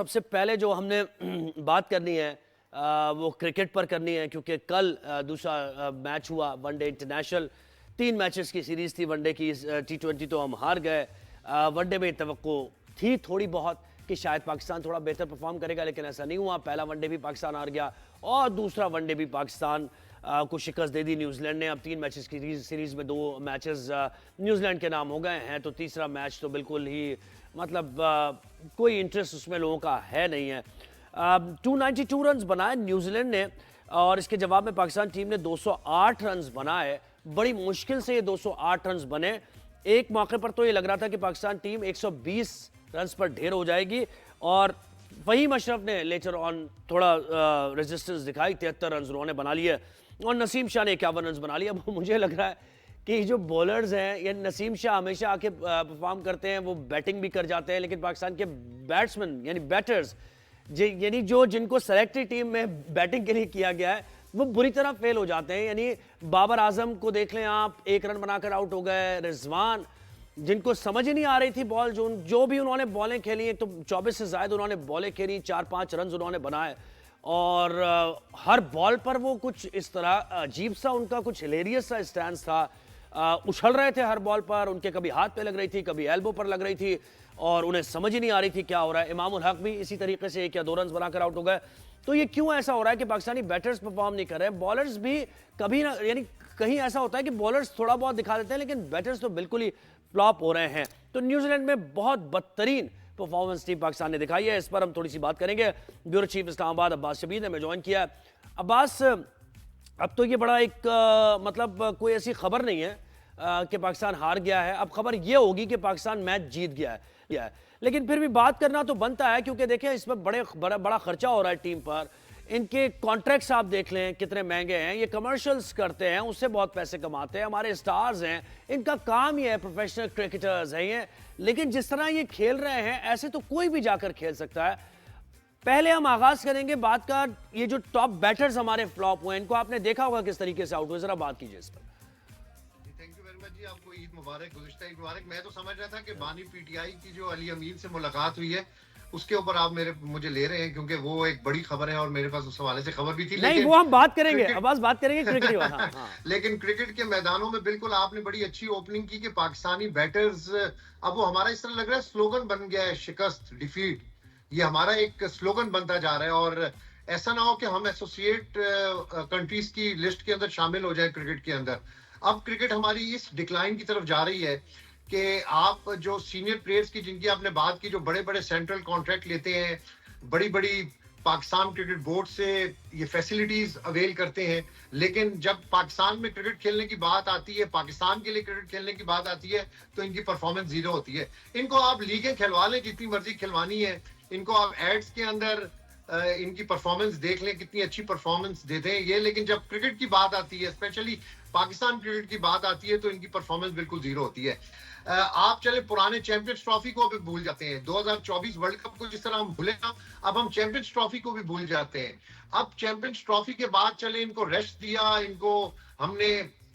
सबसे पहले जो हमने बात करनी है वो क्रिकेट पर करनी है, क्योंकि कल दूसरा मैच हुआ वनडे इंटरनेशनल। 3 मैचेस की सीरीज थी वनडे की। T20 तो हम हार गए। वनडे में तवक्को थी थोड़ी बहुत कि शायद पाकिस्तान थोड़ा बेहतर परफॉर्म करेगा, लेकिन ऐसा नहीं हुआ। पहला वनडे भी पाकिस्तान हार गया और दूसरा वनडे भी पाकिस्तान को शिकस्त दे दी न्यूजीलैंड ने। अब 3 मैचेस की सीरीज में 2 मैचेस न्यूजीलैंड के नाम हो गए हैं, तो तीसरा मैच तो बिल्कुल ही मतलब कोई इंटरेस्ट उसमें लोगों का है नहीं है। 292 रन बनाए न्यूजीलैंड ने और इसके जवाब में पाकिस्तान टीम ने 208 रन बनाए। बड़ी मुश्किल से ये 208 रन बने। एक मौके पर तो ये लग रहा था कि पाकिस्तान टीम 120 रन पर ढेर हो जाएगी और फहीम अशरफ ने लेटर ऑन थोड़ा रेजिस्टेंस दिखाई। 73 रन उन्होंने बना लिए और नसीम शाह ने 51 रन बना लिया। मुझे लग रहा है कि जो बॉलर्स हैं, या नसीम शाह हमेशा आके परफॉर्म करते हैं, वो बैटिंग भी कर जाते हैं, लेकिन पाकिस्तान के बैट्समैन यानी बैटर्स यानी जो जिनको सेलेक्टेड टीम में बैटिंग के लिए किया गया है, वो बुरी तरह फेल हो जाते हैं। यानी बाबर आजम को देख लें आप, 1 रन बनाकर आउट हो गए। रिजवान, जिनको समझ ही नहीं आ रही थी बॉल, जो भी उन्होंने बॉलें खेली, एक तो 24 से ज्यादा उन्होंने बॉलें खेली, 4-5 रन उन्होंने बनाए और हर बॉल पर वो कुछ इस तरह अजीब सा उनका कुछ हिलेरियस सा स्टैंस था। उछल रहे थे हर बॉल पर, उनके कभी हाथ पे लग रही थी, कभी एल्बो पर लग रही थी और उन्हें समझ ही नहीं आ रही थी क्या हो रहा है। इमामुल हक भी इसी तरीके से 1 या 2 रन बनाकर आउट हो गए। तो ये क्यों ऐसा हो रहा है कि पाकिस्तानी बैटर्स परफॉर्म नहीं कर रहे हैं? बॉलर्स भी कभी ना, यानी कहीं ऐसा होता है कि बॉलर्स थोड़ा बहुत दिखा देते हैं, लेकिन बैटर्स तो बिल्कुल ही फ्लॉप हो रहे हैं। तो न्यूजीलैंड में बहुत बदतरीन परफॉर्मेंस टीम पाकिस्तान ने दिखाई है। इस पर हम थोड़ी सी बात करेंगे। ब्यूरो चीफ इस्लामाबाद अब्बास शबीर ने हमें ज्वाइन किया। अब्बास, अब तो ये बड़ा एक मतलब कोई ऐसी खबर नहीं है कि पाकिस्तान हार गया है। अब खबर ये होगी कि पाकिस्तान मैच जीत गया है, लेकिन फिर भी बात करना तो बनता है, क्योंकि देखें इसमें बड़ा खर्चा हो रहा है टीम पर। इनके कॉन्ट्रैक्ट्स आप देख लें कितने महंगे हैं। ये कमर्शियल्स करते हैं, उससे बहुत पैसे कमाते हैं। हमारे स्टार्स हैं, इनका काम ही है, प्रोफेशनल क्रिकेटर्स हैं ये। लेकिन जिस तरह ये खेल रहे हैं, ऐसे तो कोई भी जाकर खेल सकता है। पहले हम आगाज करेंगे बात का, ये जो टॉप बैटर्स हमारे फ्लॉप हुए, इनको आपने देखा होगा किस तरीके से आउट हुए, जरा बात कीजिए इस पर। थैंक यू वेरी मच जी, आपको ईद मुबारक, गुज़िश्ता ईद मुबारक। मैं तो समझ रहा था कि बानी पीटीआई की जो अली अमीन से मुलाकात हुई है उसके ऊपर आप मुझे ले रहे हैं, क्योंकि वो एक बड़ी खबर है और मेरे पास उस हवाले से खबर भी थी। नहीं, लेकिन वो हम बात करेंगे, अब्बास बात करेंगे क्रिकेट वाला। हाँ, हाँ। लेकिन क्रिकेट के मैदानों में बिल्कुल आपने बड़ी अच्छी ओपनिंग की कि पाकिस्तानी बैटर्स, अब वो हमारा इस तरह लग रहा है स्लोगन बन गया है, शिकस्त, डिफीट। ये हमारा एक स्लोगन बनता जा रहा है और ऐसा ना हो कि हम एसोसिएट कंट्रीज की लिस्ट के अंदर शामिल हो जाए क्रिकेट के अंदर। अब क्रिकेट हमारी इस डिक्लाइन की तरफ जा रही है कि आप जो सीनियर प्लेयर्स की, जिनकी आपने बात की, जो बड़े बड़े सेंट्रल कॉन्ट्रैक्ट लेते हैं, बड़ी बड़ी पाकिस्तान क्रिकेट बोर्ड से ये फैसिलिटीज अवेल करते हैं, लेकिन जब पाकिस्तान में क्रिकेट खेलने की बात आती है, पाकिस्तान के लिए क्रिकेट खेलने की बात आती है, तो इनकी परफॉर्मेंस जीरो होती है। इनको आप लीगें खिलवा लें जितनी मर्जी खिलवानी है, इनको आप एड्स के अंदर इनकी परफॉर्मेंस देख लें, कितनी अच्छी परफॉर्मेंस देते हैं ये, लेकिन जब क्रिकेट की बात आती है, स्पेशली पाकिस्तान क्रिकेट की बात आती है, तो इनकी परफॉर्मेंस बिल्कुल जीरो होती है। आप चले पुराने चैंपियंस ट्रॉफी को भी भूल जाते हैं। 2024 वर्ल्ड कप को जिस तरह हम भूले ना, अब हम चैंपियंस ट्रॉफी को भी भूल जाते हैं। अब चैंपियंस ट्रॉफी के बाद चले इनको रेस्ट दिया, इनको हमने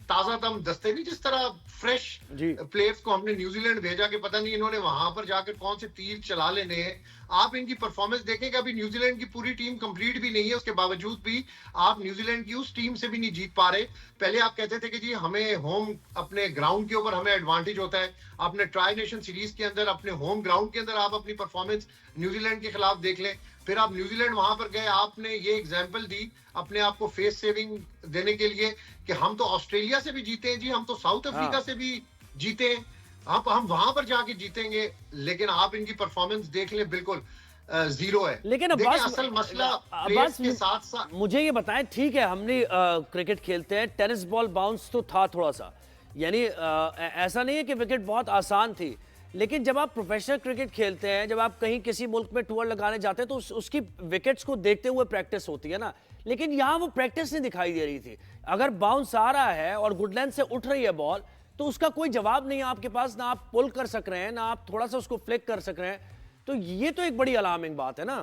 ताजा दम दस्ते नहीं, जिस तरह फ्रेश प्लेयर्स को हमने न्यूजीलैंड भेजा कि पता नहीं इन्होंने वहां पर जाकर कौन से तीर चला लेने हैं। आप इनकी परफॉर्मेंस देखें कि अभी न्यूजीलैंड की पूरी टीम कंप्लीट भी नहीं है, उसके बावजूद भी आप न्यूजीलैंड की उस टीम से भी नहीं जीत पा रहे। पहले आप कहते थे कि जी हमें होम, अपने ग्राउंड के ऊपर हमें एडवांटेज होता है। आपने ट्राई नेशन सीरीज के अंदर अपने होम ग्राउंड के अंदर आप अपनी परफॉर्मेंस न्यूजीलैंड के खिलाफ देख लें। फिर आप न्यूजीलैंड वहां पर गए, आपने ये एग्जाम्पल दी अपने आप को फेस सेविंग देने के लिए कि हम तो ऑस्ट्रेलिया से भी जीते हैं जी, हम तो साउथ अफ्रीका से भी जीते हैं, हम वहां पर जाके जीतेंगे। लेकिन आप इनकी परफॉर्मेंस देख लें, बिल्कुल जीरो है। लेकिन असल मसला प्लेयर्स के साथ साथ, मुझे ये बताएं, ठीक है हमने क्रिकेट खेलते हैं, टेनिस बॉल बाउंस तो था थोड़ा सा, यानी ऐसा नहीं है कि विकेट बहुत आसान थी, लेकिन जब आप प्रोफेशनल क्रिकेट खेलते हैं, जब आप कहीं किसी मुल्क में टूर लगाने जाते हैं, तो उसकी विकेट्स को देखते हुए प्रैक्टिस होती है ना। लेकिन यहाँ वो प्रैक्टिस नहीं दिखाई दे रही थी। अगर बाउंस आ रहा है और गुड लेंथ से उठ रही है बॉल, तो उसका कोई जवाब नहीं है आपके पास, ना आप पुल कर सक रहे हैं, ना आप थोड़ा सा उसको फ्लिक कर सक रहे हैं। तो ये तो एक बड़ी अलार्मिंग बात है ना।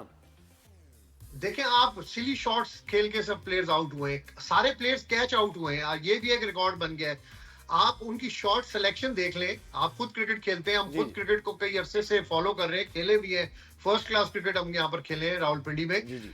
देखें, आप सिली शॉट्स खेल के सब प्लेयर्स आउट हुए हैं, सारे प्लेयर्स कैच आउट हुए हैं, ये भी एक रिकॉर्ड बन गया है। आप उनकी शॉट सिलेक्शन देख लें। आप खुद क्रिकेट खेलते हैं, हम जी खुद क्रिकेट को कई अरसे से फॉलो कर रहे हैं, खेले भी हैं, फर्स्ट क्लास क्रिकेट हम यहाँ पर खेले हैं रावलपिंडी में। जी जी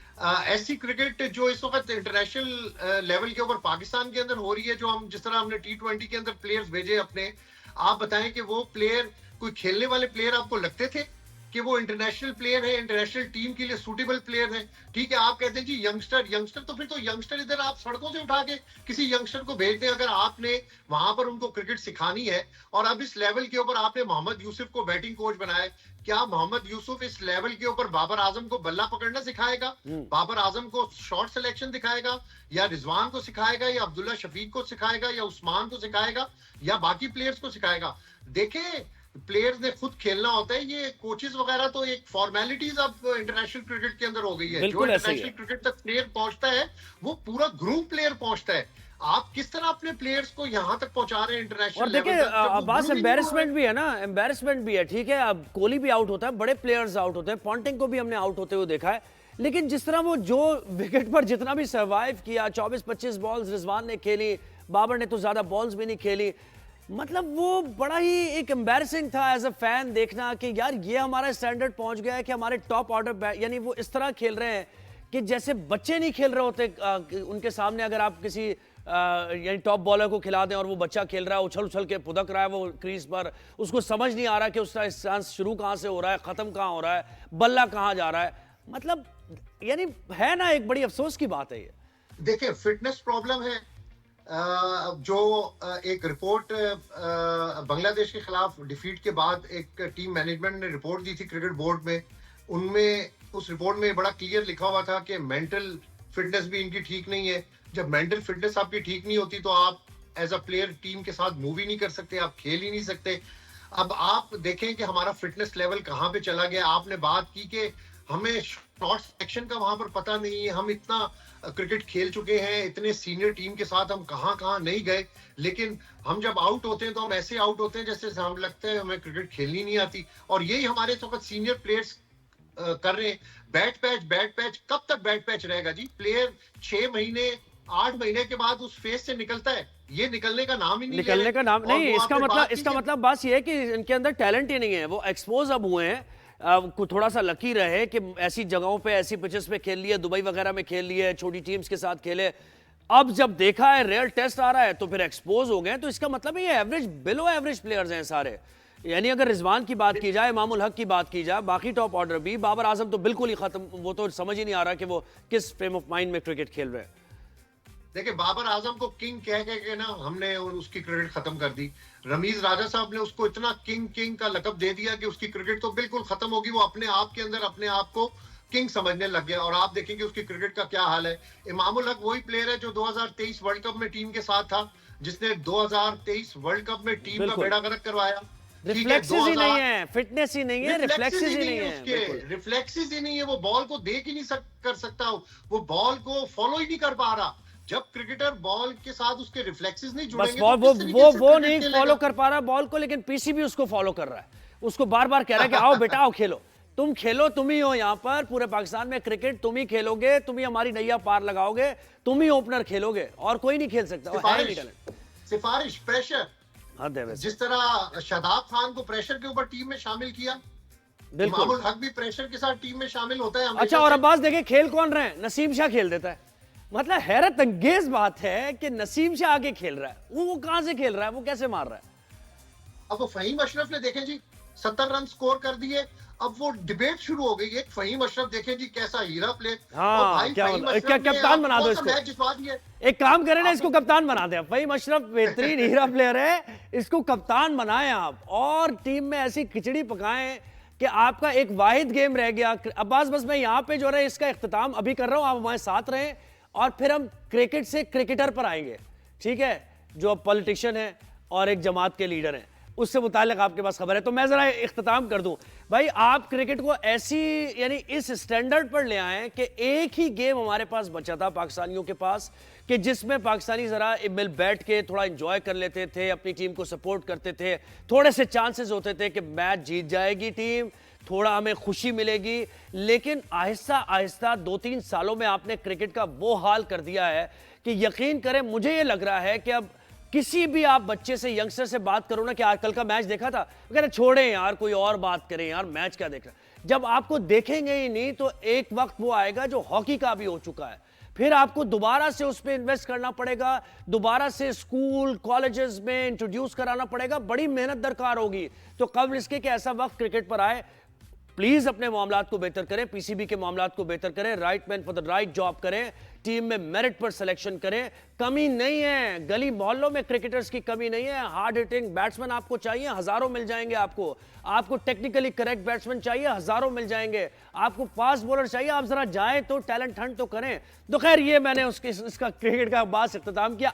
ऐसी क्रिकेट जो इस वक्त इंटरनेशनल लेवल के ऊपर पाकिस्तान के अंदर हो रही है, जो हम जिस तरह हमने T20 के अंदर प्लेयर्स भेजे अपने, आप बताएं कि वो प्लेयर कोई खेलने वाले प्लेयर आपको लगते थे कि वो इंटरनेशनल प्लेयर है, इंटरनेशनल टीम के लिए सूटेबल प्लेयर है? ठीक है, आप कहते हैं जी यंगस्टर, यंगस्टर तो फिर तो यंगस्टर इधर आप सड़कों से उठा के किसी यंगस्टर को भेज दें, अगर आपने वहां पर उनको क्रिकेट सिखानी है। और अब इस लेवल के ऊपर आपने मोहम्मद यूसुफ को बैटिंग कोच बनाया है, क्या मोहम्मद यूसुफ इस लेवल के ऊपर बाबर आजम को बल्ला पकड़ना सिखाएगा, बाबर आजम को शॉट सिलेक्शन दिखाएगा, या रिजवान को सिखाएगा, या अब्दुल्ला शफीक को सिखाएगा, या उस्मान को सिखाएगा, या बाकी प्लेयर्स को सिखाएगा? देखें, प्लेयर्स ने खुद खेलना होता है, ये कोचेस वगैरह तो एक फॉर्मेलिटीज अब इंटरनेशनल क्रिकेट के अंदर हो गई है। जो बिल्कुल ऐसा ही इंटरनेशनल है। क्रिकेट तक प्लेयर पहुंचता है, वो पूरा ग्रुप प्लेयर पहुंचता है। आप किस तरह अपने प्लेयर्स को यहां तक पहुंचा रहे हैं इंटरनेशनल और देखिए लेवल तक, जब वो अब्बास, ग्रुप ही नहीं हो रहा एम्बेरसमेंट भी है ना, एम्बेरसमेंट भी है। ठीक है, अब कोहली भी आउट होता है, बड़े प्लेयर्स आउट होते हैं, पॉन्टिंग को भी हमने आउट होते हुए देखा है, लेकिन जिस तरह वो जो विकेट पर जितना भी सर्वाइव किया, 24-25 बॉल्स रिजवान ने खेली, बाबर ने तो ज्यादा बॉल्स भी नहीं खेली, मतलब वो बड़ा ही एक एम्बैरसिंग था एज अ फैन देखना कि यार ये हमारा स्टैंडर्ड पहुंच गया है कि हमारे टॉप ऑर्डर यानी वो इस तरह खेल रहे हैं कि जैसे बच्चे नहीं खेल रहे होते। उनके सामने अगर आप किसी यानी टॉप बॉलर को खिला दें और वो बच्चा खेल रहा है, उछल उछल के पुदक रहा है वो क्रीज पर, उसको समझ नहीं आ रहा कि उसका चांस शुरू कहाँ से हो रहा है, खत्म कहाँ हो रहा है, बल्ला कहाँ जा रहा है, मतलब यानी है ना, एक बड़ी अफसोस की बात है ये। देखिए, फिटनेस प्रॉब्लम है। जो एक रिपोर्ट बांग्लादेश के खिलाफ डिफीट के बाद एक टीम मैनेजमेंट ने रिपोर्ट दी थी क्रिकेट बोर्ड में, उनमें उस रिपोर्ट में बड़ा क्लियर लिखा हुआ था कि मेंटल फिटनेस भी इनकी ठीक नहीं है। जब मेंटल फिटनेस आपकी ठीक नहीं होती तो आप एज अ प्लेयर टीम के साथ मूव ही नहीं कर सकते, आप खेल ही नहीं सकते। अब आप देखें कि हमारा फिटनेस लेवल कहाँ पे चला गया। आपने बात की कि हमें शॉट सिलेक्शन का वहां पर पता नहीं है, हम इतना क्रिकेट खेल चुके हैं, इतने सीनियर टीम के साथ हम कहाँ कहाँ नहीं गए, लेकिन हम जब आउट होते हैं तो हम ऐसे आउट होते हैं जैसे हम लगता है हमें क्रिकेट खेलनी नहीं आती। और यही हमारे इस वक्त सीनियर प्लेयर्स कर रहे हैं। बैट पैच कब तक बैट पैच रहेगा जी? प्लेयर 6 महीने 8 महीने के बाद उस फेज से निकलता है, ये निकलने का नाम ही नहीं ले निकलने रहे। का नाम और नहीं, वो आपने बात की इसका कि मतलब बस ये है कि इनके अंदर टैलेंट ही नहीं है, वो एक्सपोज अब हुए हैं। कुछ थोड़ा सा लकी रहे कि ऐसी जगहों पे, ऐसी पिचेस पे खेल लिए, दुबई वगैरह में खेल लिए, छोटी टीम्स के साथ खेले। अब जब देखा है रियल टेस्ट आ रहा है तो फिर एक्सपोज हो गए। तो इसका मतलब ये एवरेज, बिलो एवरेज प्लेयर्स हैं सारे। यानी अगर रिजवान की बात की जाए, इमामुल हक की बात की जाए, बाकी टॉप ऑर्डर भी, बाबर आजम तो बिल्कुल ही खत्म, वो तो समझ ही नहीं आ रहा कि वो किस फ्रेम ऑफ माइंड में क्रिकेट खेल रहे हैं। देखिए, बाबर आजम को किंग कह के ना हमने उसकी क्रिकेट खत्म कर दी। रमीज राजा साहब ने उसको इतना किंग का लकब दे दिया कि उसकी क्रिकेट तो बिल्कुल खत्म होगी। वो अपने आप के अंदर अपने आप को किंग समझने लग गया, और आप देखेंगे उसकी क्रिकेट का क्या हाल है। इमामुल हक वही प्लेयर है जो 2023 वर्ल्ड कप में टीम के साथ था, जिसने 2023 वर्ल्ड कप में टीम का बिल्कुल। बेड़ा गर्क करवाया। ठीक है, रिफ्लेक्सेस ही 2000 नहीं है, फिटनेस ही नहीं है, रिफ्लेक्सेस ही नहीं है, उसके बिल्कुल। रिफ्लेक्सेस ही नहीं है। वो बॉल को देख ही नहीं कर सकता, वो बॉल को फॉलो ही नहीं कर पा रहा। जब क्रिकेटर बॉल के साथ उसके रिफ्लेक्सेस नहीं बस जुड़ेंगे वो तो वो किस तरीके वो से वो क्रिकेट नहीं खेलेगा? फॉलो कर पा रहा बॉल को, लेकिन पीसी भी उसको फॉलो कर रहा है, उसको बार बार कह रहा है कि आओ बेटा आओ खेलो, तुम खेलो, तुम ही हो यहाँ पर पूरे पाकिस्तान में क्रिकेट, तुम ही खेलोगे, तुम ही हमारी नैया पार लगाओगे, तुम ही ओपनर खेलोगे, और कोई नहीं खेल सकता। और है नहीं टैलेंट। सिफारिश, प्रेशर, हद है वैसे। जिस तरह शादाब खान को प्रेशर के ऊपर टीम में शामिल किया, बिल्कुल। इमामुल हक भी प्रेशर के साथ टीम में शामिल होता है हमेशा अच्छा, और से। अब्बास देखे खेल कौन रहे हैं, नसीम शाह खेल देता है। मतलब हैरत अंगेज बात है कि नसीम शाह आगे खेल रहा है, वो कहां से खेल रहा है, वो कैसे मार रहा है। अब वो फहीम अशरफ ने देखें जी 70 रन स्कोर कर दिए। अब वो डिबेट शुरू हो गई है। फहीम अशरफ देखें जी कैसा हीरा प्लेयर। हाँ, और भाई क्या फहीम बोला, अशरफ ने कप्तान बना दो आपको इसको। मैच जितवा दिया। एक काम करें ना, इसको कप्तान बना दे। फहीम अशरफ बेहतरीन हीरा प्लेयर है, इसको कप्तान बनाएं आप, और टीम में ऐसी खिचड़ी पकाएं कि आपका एक वाहिद गेम रह गया। अब्बास, बस मैं यहाँ पे जो है इसका इख्तिताम अभी कर रहा हूँ, आप हमारे साथ रहें, और फिर हम क्रिकेट से क्रिकेटर पर आएंगे, ठीक है, जो पॉलिटिशियन है और एक जमात के लीडर हैं, उससे मुताल्लिक आपके पास खबर है। तो मैं जरा इख्तिताम कर दूं भाई, आप क्रिकेट को ऐसी यानी इस स्टैंडर्ड पर ले आए कि एक ही गेम हमारे पास बचा था पाकिस्तानियों के पास, कि जिसमें पाकिस्तानी जरा मिल बैठ के थोड़ा एंजॉय कर लेते थे, अपनी टीम को सपोर्ट करते थे, थोड़े से चांसेस होते थे कि मैच जीत जाएगी टीम, थोड़ा हमें खुशी मिलेगी। लेकिन आहिस्ता आहिस्ता 2-3 सालों में आपने क्रिकेट का वो हाल कर दिया है कि यकीन करें, मुझे ये लग रहा है कि अब किसी भी आप बच्चे से, यंगस्टर से बात करो ना कि आज कल का मैच देखा था, वो कह रहे छोड़ें यार, कोई और बात करें यार, मैच क्या देख रहा है। जब आपको देखेंगे ही नहीं तो एक वक्त वो आएगा जो हॉकी का भी हो चुका है, फिर आपको दोबारा से उस पर इन्वेस्ट करना पड़ेगा, दोबारा से स्कूल कॉलेजेस में इंट्रोड्यूस कराना पड़ेगा, बड़ी मेहनत दरकार होगी। तो कब इसके कि ऐसा वक्त क्रिकेट पर आए, प्लीज अपने मामलात को बेहतर करें, पीसीबी के मामलात को बेहतर करें, right man for the right job करें, टीम में मेरिट पर सिलेक्शन करें। कमी नहीं है, गली मोहल्लों में क्रिकेटर्स की कमी नहीं है। हार्ड हिटिंग बैट्समैन आपको चाहिए, हजारों मिल जाएंगे आपको। आपको टेक्निकली करेक्ट बैट्समैन चाहिए, हजारों मिल जाएंगे। आपको फास्ट बॉलर चाहिए, आप जरा जाएं तो टैलेंट हंट तो करें। तो खैर, ये मैंने इसका क्रिकेट का बात से इख्तिताम किया।